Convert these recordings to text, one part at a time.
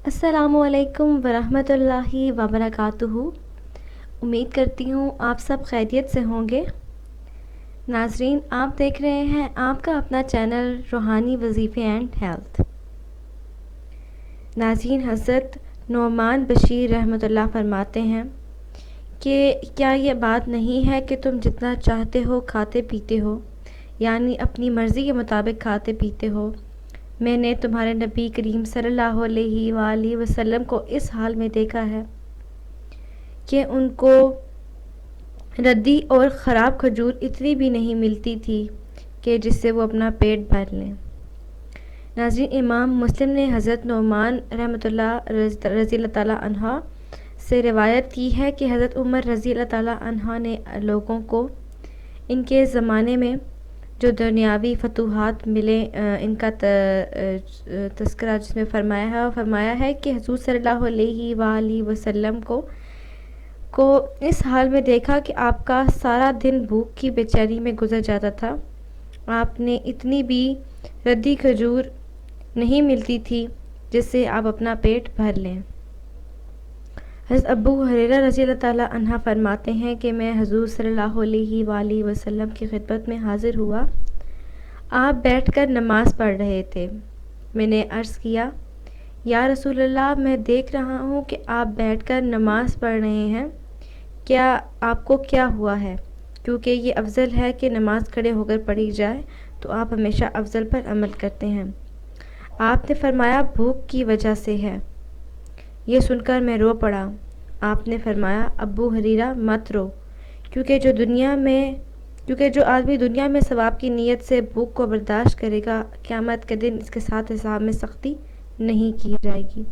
السلام علیکم ورحمۃ اللہ وبرکاتہ۔ امید کرتی ہوں آپ سب خیریت سے ہوں گے۔ ناظرین، آپ دیکھ رہے ہیں آپ کا اپنا چینل روحانی وظیفے اینڈ ہیلتھ۔ ناظرین، حضرت نعمان بشیر رحمۃ اللہ فرماتے ہیں کہ کیا یہ بات نہیں ہے کہ تم جتنا چاہتے ہو کھاتے پیتے ہو، یعنی اپنی مرضی کے مطابق کھاتے پیتے ہو۔ میں نے تمہارے نبی کریم صلی اللہ علیہ وآلہ وسلم کو اس حال میں دیکھا ہے کہ ان کو ردی اور خراب کھجور اتنی بھی نہیں ملتی تھی کہ جس سے وہ اپنا پیٹ بھر لیں۔ ناظرین، امام مسلم نے حضرت نعمان رحمۃ اللہ رضی اللہ تعالیٰ عنہ سے روایت کی ہے کہ حضرت عمر رضی اللہ تعالیٰ عنہ نے لوگوں کو ان کے زمانے میں جو دنیاوی فتوحات ملے ان کا تذکرہ جس میں فرمایا ہے کہ حضور صلی اللہ علیہ وآلہ وسلم کو اس حال میں دیکھا کہ آپ کا سارا دن بھوک کی بے چینی میں گزر جاتا تھا۔ آپ نے اتنی بھی ردی کھجور نہیں ملتی تھی جس سے آپ اپنا پیٹ بھر لیں۔ حضرت ابو ہریرہ رضی اللہ تعالیٰ عنہ فرماتے ہیں کہ میں حضور صلی اللہ علیہ وآلہ وسلم کی خدمت میں حاضر ہوا۔ آپ بیٹھ کر نماز پڑھ رہے تھے۔ میں نے عرض کیا، یا رسول اللہ، میں دیکھ رہا ہوں کہ آپ بیٹھ کر نماز پڑھ رہے ہیں، کیا آپ کو کیا ہوا ہے؟ کیونکہ یہ افضل ہے کہ نماز کھڑے ہو کر پڑھی جائے، تو آپ ہمیشہ افضل پر عمل کرتے ہیں۔ آپ نے فرمایا، بھوک کی وجہ سے ہے۔ یہ سن کر میں رو پڑا۔ آپ نے فرمایا، ابو ہریرہ مت رو، کیونکہ جو آدمی دنیا میں ثواب کی نیت سے بھوک کو برداشت کرے گا، قیامت کے دن اس کے ساتھ حساب میں سختی نہیں کی جائے گی۔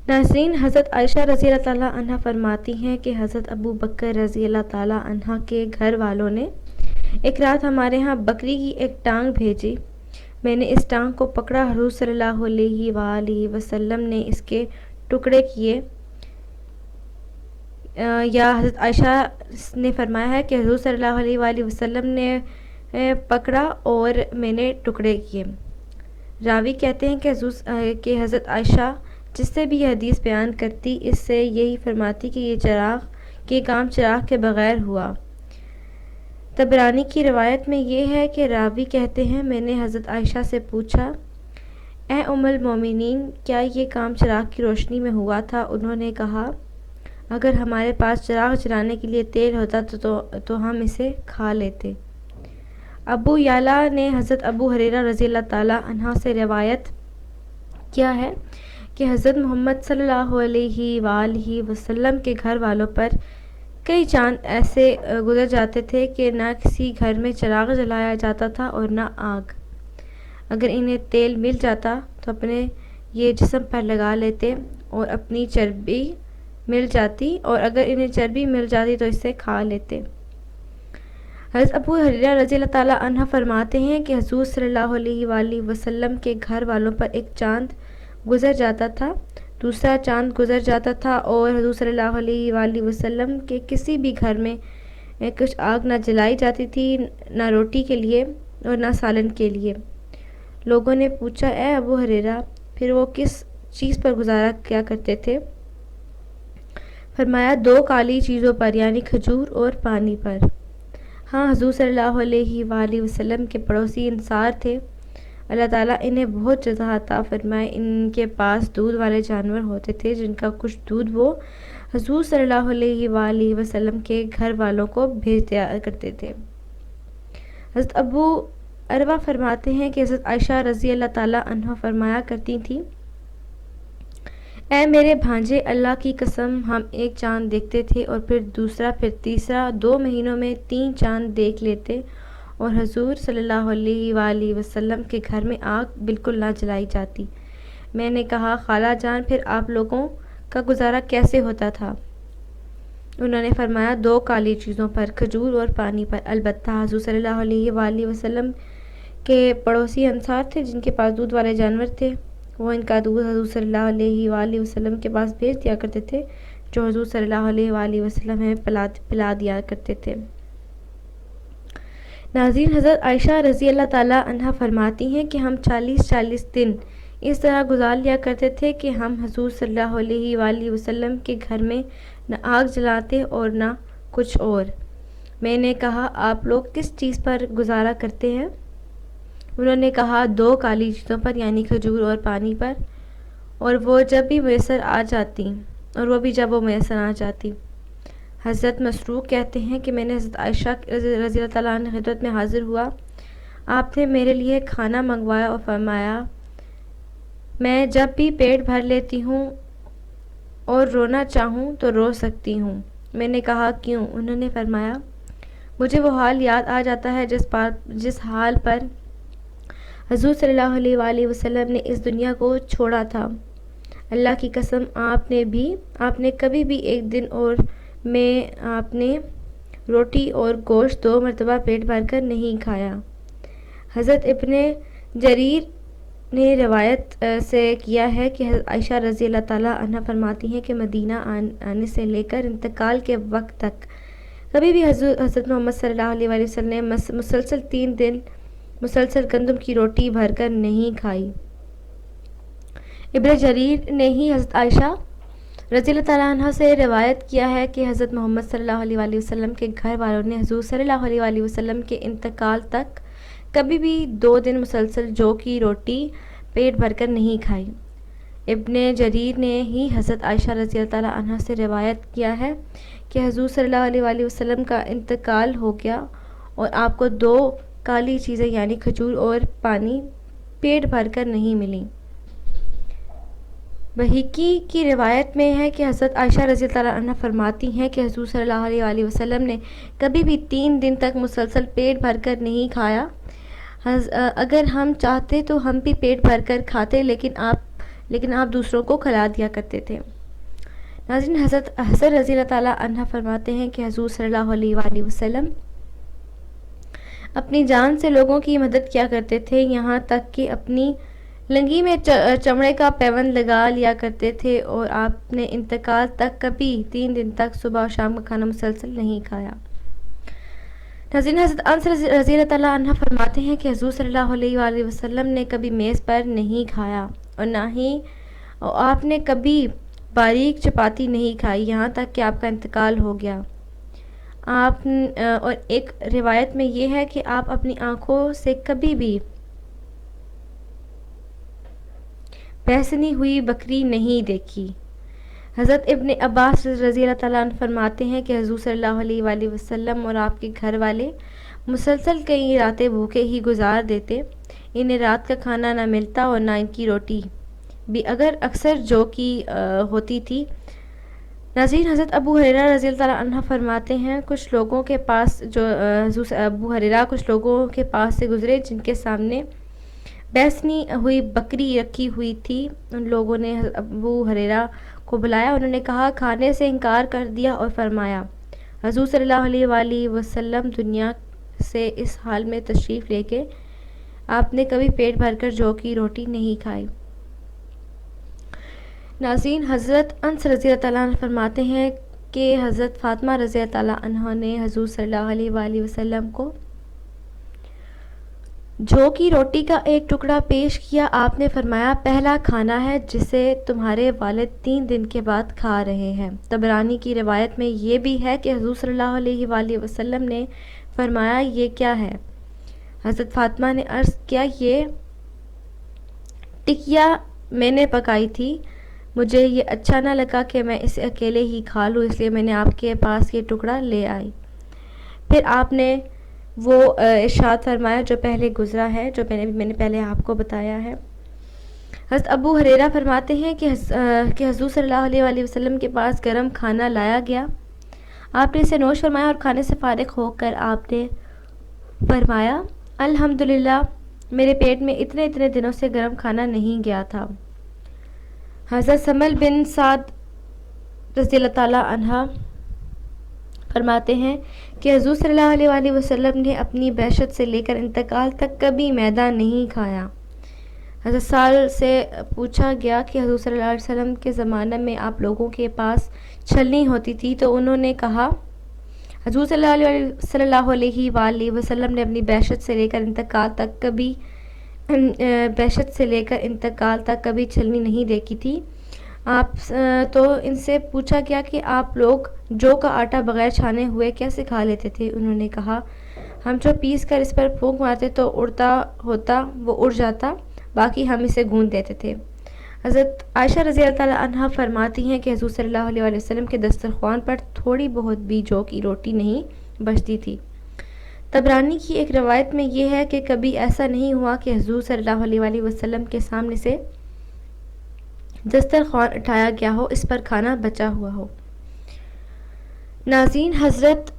ناظرین، حضرت عائشہ رضی اللہ تعالیٰ عنہ فرماتی ہیں کہ حضرت ابو بکر رضی اللہ تعالیٰ عنہ کے گھر والوں نے ایک رات ہمارے ہاں بکری کی ایک ٹانگ بھیجی۔ میں نے اس ٹانگ کو پکڑا، حضور صلی اللہ علیہ وآلہ وسلم نے اس کے ٹکڑے کیے، یا حضرت عائشہ نے فرمایا ہے کہ حضور صلی اللہ علیہ وآلہ وسلم نے پکڑا اور میں نے ٹکڑے کیے۔ راوی کہتے ہیں کہ حضرت عائشہ جس سے بھی یہ حدیث بیان کرتی، اس سے یہی فرماتی کہ یہ کام چراغ کے بغیر ہوا۔ طبرانی کی روایت میں یہ ہے کہ راوی کہتے ہیں، میں نے حضرت عائشہ سے پوچھا، اے ام المومنین، کیا یہ کام چراغ کی روشنی میں ہوا تھا؟ انہوں نے کہا، اگر ہمارے پاس چراغ جلانے کے لیے تیل ہوتا تو ہم اسے کھا لیتے۔ ابو یعلا نے حضرت ابو ہریرہ رضی اللہ تعالیٰ عنہ سے روایت کیا ہے کہ حضرت محمد صلی اللہ علیہ وآلہ وسلم کے گھر والوں پر کئی چاند ایسے گزر جاتے تھے کہ نہ کسی گھر میں چراغ جلایا جاتا تھا اور نہ آگ۔ اگر انہیں تیل مل جاتا تو اپنے یہ جسم پر لگا لیتے، اور اپنی چربی مل جاتی، اور اگر انہیں چربی مل جاتی تو اسے کھا لیتے۔ حضرت ابو ہریرہ رضی اللہ تعالیٰ عنہ فرماتے ہیں کہ حضور صلی اللہ علیہ وآلہ وسلم کے گھر والوں پر ایک چاند گزر جاتا تھا، دوسرا چاند گزر جاتا تھا، اور حضور صلی اللہ علیہ وآلہ وسلم کے کسی بھی گھر میں کچھ آگ نہ جلائی جاتی تھی، نہ روٹی کے لیے اور نہ سالن کے لیے۔ لوگوں نے پوچھا، اے ابو ہریرہ، پھر وہ کس چیز پر گزارا کیا کرتے تھے؟ فرمایا، دو کالی چیزوں پر، یعنی کھجور اور پانی پر۔ ہاں، حضور صلی اللہ علیہ وآلہ وسلم کے پڑوسی انصار تھے، اللہ تعالیٰ انہیں بہت جزا عطا فرمائے۔ ان کے پاس دودھ والے جانور ہوتے تھے جن کا کچھ دودھ وہ حضور صلی اللہ علیہ وآلہ وسلم کے گھر والوں کو بھیج دیا کرتے تھے۔ حضرت ابو عروہ فرماتے ہیں کہ حضرت عائشہ رضی اللہ تعالیٰ عنہ فرمایا کرتی تھیں، اے میرے بھانجے، اللہ کی قسم، ہم ایک چاند دیکھتے تھے اور پھر دوسرا، پھر تیسرا، 2 مہینوں میں 3 چاند دیکھ لیتے، اور حضور صلی اللہ علیہ وآلہ وسلم کے گھر میں آگ بالکل نہ جلائی جاتی۔ میں نے کہا، خالہ جان، پھر آپ لوگوں کا گزارا کیسے ہوتا تھا؟ انہوں نے فرمایا، 2 کالی چیزوں پر، کھجور اور پانی پر۔ البتہ حضور صلی اللہ علیہ وآلہ وسلم کے پڑوسی انصار تھے جن کے پاس دودھ والے جانور تھے، وہ ان کا دودھ حضور صلی اللہ علیہ وآلہ وسلم کے پاس بھیج دیا کرتے تھے، جو حضور صلی اللہ علیہ وآلہ وسلم ہمیں پلا دیا کرتے تھے۔ ناظرین، حضرت عائشہ رضی اللہ تعالیٰ عنہ فرماتی ہیں کہ ہم 40 دن اس طرح گزار لیا کرتے تھے کہ ہم حضور صلی اللہ علیہ وآلہ وسلم کے گھر میں نہ آگ جلاتے اور نہ کچھ اور۔ میں نے کہا آپ لوگ کس چیز پر گزارا کرتے ہیں؟ انہوں نے کہا 2 کالی چیزوں پر، یعنی کھجور اور پانی پر، اور وہ جب بھی میسر آ جاتی۔ حضرت مسروق کہتے ہیں کہ میں نے حضرت عائشہ رضی اللہ تعالیٰ عنہ کی خدمت میں حاضر ہوا۔ آپ نے میرے لیے کھانا منگوایا اور فرمایا میں جب بھی پیٹ بھر لیتی ہوں اور رونا چاہوں تو رو سکتی ہوں۔ میں نے کہا کیوں؟ انہوں نے فرمایا مجھے وہ حال یاد آ جاتا ہے جس حال پر حضور صلی اللہ علیہ وآلہ وسلم نے اس دنیا کو چھوڑا تھا۔ اللہ کی قسم آپ نے کبھی بھی ایک دن اور میں آپ نے روٹی اور گوشت 2 مرتبہ پیٹ بھر کر نہیں کھایا۔ حضرت ابن جریر نے روایت سے کیا ہے کہ حضرت عائشہ رضی اللہ تعالیٰ عنہ فرماتی ہیں کہ مدینہ آنے سے لے کر انتقال کے وقت تک کبھی بھی حضرت محمد صلی اللہ علیہ وسلم نے مسلسل 3 دن مسلسل گندم کی روٹی بھر کر نہیں کھائی۔ ابن جریر نے ہی حضرت عائشہ رضی اللہ تعالیٰ عنہ سے روایت کیا ہے کہ حضرت محمد صلی اللہ علیہ وآلہ وسلم کے گھر والوں نے حضور صلی اللہ علیہ وآلہ وسلم کے انتقال تک کبھی بھی 2 دن مسلسل جو کی روٹی پیٹ بھر کر نہیں کھائی۔ ابن جریر نے ہی حضرت عائشہ رضی اللہ تعالیٰ عنہ سے روایت کیا ہے کہ حضور صلی اللہ علیہ وآلہ وسلم کا انتقال ہو گیا اور آپ کو 2 کالی چیزیں یعنی کھجور اور پانی پیٹ بھر کر نہیں ملیں۔ بہقی کی روایت میں ہے کہ حضرت عائشہ رضی اللہ تعالیٰ عنہ فرماتی ہیں کہ حضور صلی اللہ علیہ وآلہ وسلم نے کبھی بھی 3 دن تک مسلسل پیٹ بھر کر نہیں کھایا۔ اگر ہم چاہتے تو ہم بھی پیٹ بھر کر کھاتے، لیکن آپ دوسروں کو کھلا دیا کرتے تھے۔ ناظرین، حضرت حسن رضی اللہ تعالیٰ عنہ فرماتے ہیں کہ حضور صلی اللہ علیہ وآلہ وسلم اپنی جان سے لوگوں کی مدد کیا کرتے تھے، یہاں تک کہ اپنی لنگی میں چمڑے کا پیوند لگا لیا کرتے تھے، اور آپ نے انتقال تک کبھی 3 دن تک صبح اور شام کا کھانا مسلسل نہیں کھایا۔ ناظرین، حضرت انس رضی اللہ تعالیٰ عنہ فرماتے ہیں کہ حضور صلی اللہ علیہ وآلہ وسلم نے کبھی میز پر نہیں کھایا اور نہ ہی آپ نے کبھی باریک چپاتی نہیں کھائی یہاں تک کہ آپ کا انتقال ہو گیا۔ اور ایک روایت میں یہ ہے کہ آپ اپنی آنکھوں سے کبھی بھی بیسنی ہوئی بکری نہیں دیکھی۔ حضرت ابن عباس رضی اللہ تعالیٰ عنہ فرماتے ہیں کہ حضور صلی اللہ علیہ وآلہ وسلم اور آپ کے گھر والے مسلسل کئی راتیں بھوکے ہی گزار دیتے، انہیں رات کا کھانا نہ ملتا اور نہ ان کی روٹی بھی اکثر جو کی ہوتی تھی۔ ناظرین، حضرت ابو ہریرہ رضی اللہ تعالیٰ عنہ فرماتے ہیں کچھ لوگوں کے پاس سے گزرے جن کے سامنے بیسنی ہوئی بکری رکھی ہوئی تھی۔ ان لوگوں نے ابو ہریرہ کو بلایا، انہوں نے کہا کھانے سے انکار کر دیا اور فرمایا حضور صلی اللہ علیہ وآلہ وسلم دنیا سے اس حال میں تشریف لے کے آپ نے کبھی پیٹ بھر کر جو کی روٹی نہیں کھائی۔ ناظرین، حضرت انس رضی اللہ تعالیٰ عنہ فرماتے ہیں کہ حضرت فاطمہ رضی اللہ تعالیٰ عنہ نے حضور صلی اللہ علیہ وآلہ وسلم کو جو کی روٹی کا ایک ٹکڑا پیش کیا۔ آپ نے فرمایا پہلا کھانا ہے جسے تمہارے والد 3 دن کے بعد کھا رہے ہیں۔ طبرانی کی روایت میں یہ بھی ہے کہ حضور صلی اللہ علیہ وآلہ وسلم نے فرمایا یہ کیا ہے؟ حضرت فاطمہ نے عرض کیا یہ ٹکیا میں نے پکائی تھی، مجھے یہ اچھا نہ لگا کہ میں اسے اکیلے ہی کھا لوں، اس لیے میں نے آپ کے پاس یہ ٹکڑا لے آئی۔ پھر آپ نے وہ ارشاد فرمایا جو پہلے گزرا ہے، جو میں نے پہلے آپ کو بتایا ہے۔ حضرت ابو ہریرہ فرماتے ہیں کہ حضور صلی اللہ علیہ وآلہ وسلم کے پاس گرم کھانا لایا گیا، آپ نے اسے نوش فرمایا اور کھانے سے فارغ ہو کر آپ نے فرمایا الحمدللہ میرے پیٹ میں اتنے دنوں سے گرم کھانا نہیں گیا تھا۔ حضرت سمل بن سعد رضی اللہ تعالیٰ عنہ فرماتے ہیں کہ حضور صلی اللہ علیہ وآلہ وسلم نے اپنی بعثت سے لے کر انتقال تک کبھی میدہ نہیں کھایا۔ حضرت سال سے پوچھا گیا کہ حضور صلی اللہ علیہ وسلم کے زمانہ میں آپ لوگوں کے پاس چھلنی ہوتی تھی، تو انہوں نے کہا حضور صلی اللہ علیہ وآلہ وسلم نے اپنی بعثت سے لے کر انتقال تک کبھی بعثت سے لے کر انتقال تک کبھی چھلنی نہیں دیکھی تھی۔ آپ تو ان سے پوچھا گیا کہ آپ لوگ جو کا آٹا بغیر چھانے ہوئے کیسے کھا لیتے تھے؟ انہوں نے کہا، ہم جو پیس کر اس پر پھونک مارتے تو اڑتا ہوتا وہ اڑ جاتا، باقی ہم اسے گوندھ دیتے تھے۔ حضرت عائشہ رضی اللہ تعالیٰ عنہا فرماتی ہیں کہ حضور صلی اللہ علیہ وآلہ وسلم کے دسترخوان پر تھوڑی بہت بھی جو کی روٹی نہیں بچتی تھی۔ طبرانی کی ایک روایت میں یہ ہے کہ کبھی ایسا نہیں ہوا کہ حضور صلی اللہ علیہ وآلہ وسلم کے سامنے سے دسترخوان اٹھایا گیا ہو، اس پر کھانا بچا ہوا ہو۔ ناظرین، حضرت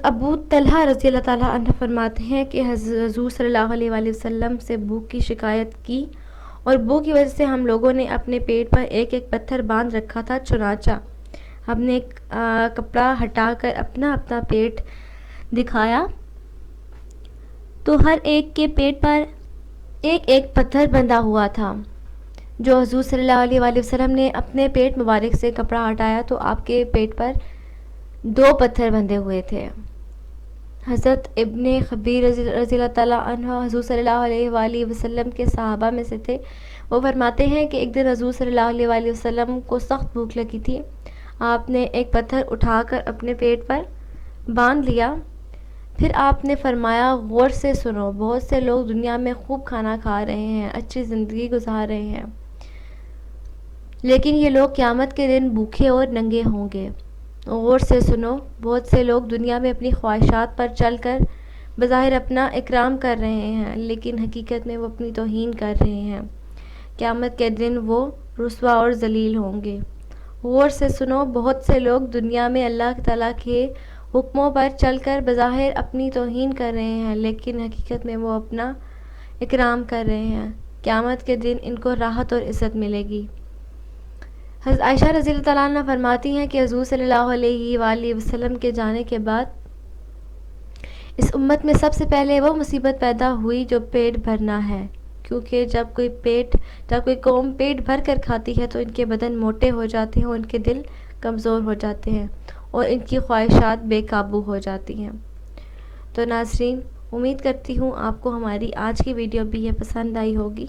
ابو طلحہ رضی اللہ تعالیٰ عنہ فرماتے ہیں کہ حضور صلی اللہ علیہ وآلہ وسلم سے بھوک کی شکایت کی اور بھوک کی وجہ سے ہم لوگوں نے اپنے پیٹ پر ایک ایک پتھر باندھ رکھا تھا، چنانچہ ہم نے کپڑا ہٹا کر اپنا اپنا پیٹ دکھایا تو ہر ایک کے پیٹ پر ایک ایک پتھر بندھا ہوا تھا۔ جو حضور صلی اللہ علیہ وآلہ وسلم نے اپنے پیٹ مبارک سے کپڑا ہٹایا تو آپ کے پیٹ پر 2 پتھر بندھے ہوئے تھے۔ حضرت ابن خبیر رضی اللہ تعالیٰ عنہ حضور صلی اللہ علیہ وآلہ وسلم کے صحابہ میں سے تھے۔ وہ فرماتے ہیں کہ ایک دن حضور صلی اللہ علیہ وآلہ وسلم کو سخت بھوک لگی تھی۔ آپ نے ایک پتھر اٹھا کر اپنے پیٹ پر باندھ لیا، پھر آپ نے فرمایا، غور سے سنو، بہت سے لوگ دنیا میں خوب کھانا کھا رہے ہیں، اچھی زندگی گزار رہے ہیں، لیکن یہ لوگ قیامت کے دن بھوکے اور ننگے ہوں گے۔ غور سے سنو، بہت سے لوگ دنیا میں اپنی خواہشات پر چل کر بظاہر اپنا اکرام کر رہے ہیں، لیکن حقیقت میں وہ اپنی توہین کر رہے ہیں۔ قیامت کے دن وہ رسوا اور ذلیل ہوں گے۔ غور سے سنو، بہت سے لوگ دنیا میں اللہ تعالیٰ کے حکموں پر چل کر بظاہر اپنی توہین کر رہے ہیں، لیکن حقیقت میں وہ اپنا اکرام کر رہے ہیں۔ قیامت کے دن ان کو راحت اور عزت ملے گی۔ حضرت عائشہ رضی اللہ تعالیٰ عنہ فرماتی ہیں کہ حضور صلی اللہ علیہ وآلہ وسلم کے جانے کے بعد اس امت میں سب سے پہلے وہ مصیبت پیدا ہوئی جو پیٹ بھرنا ہے، کیونکہ جب کوئی قوم پیٹ بھر کر کھاتی ہے تو ان کے بدن موٹے ہو جاتے ہیں اور ان کے دل کمزور ہو جاتے ہیں اور ان کی خواہشات بے قابو ہو جاتی ہیں۔ تو ناظرین، امید کرتی ہوں آپ کو ہماری آج کی ویڈیو بھی یہ پسند آئی ہوگی۔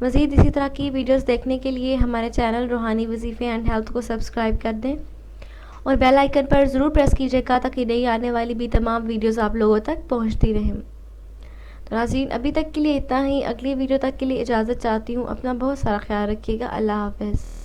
مزید اسی طرح کی ویڈیوز دیکھنے کے لیے ہمارے چینل روحانی وظیفے اینڈ ہیلتھ کو سبسکرائب کر دیں اور بیل آئیکن پر ضرور پریس کیجیے گا تاکہ نئی آنے والی بھی تمام ویڈیوز آپ لوگوں تک پہنچتی رہیں۔ تو ناظرین، ابھی تک کے لیے اتنا ہی، اگلی ویڈیو تک کے لیے اجازت چاہتی ہوں۔ اپنا بہت سارا خیال رکھیے گا۔ اللہ حافظ۔